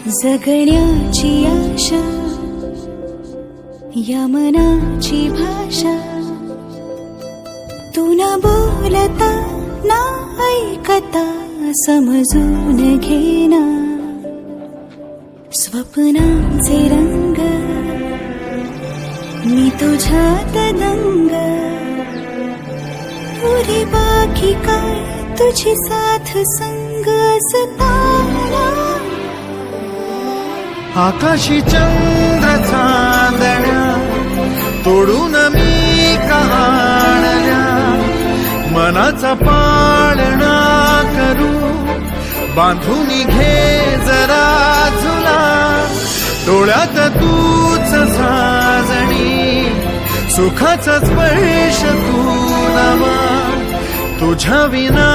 जगण्याची आशा या मनाची भाषा तू न बोलता ना ऐकता समजून घेना स्वप्नांचे रंग मी तुझ्यात दंग पुरी बाकी काय तुझी साथ संग असताना आकाशी चंद्र चांदण्या तोडून मी कहाणल्या मनाचा पाळणा करू बांधून घे जरा झुला डोळ्यात तूच साजणी सुखाचा स्पर्श तू नवा तुझ्या विना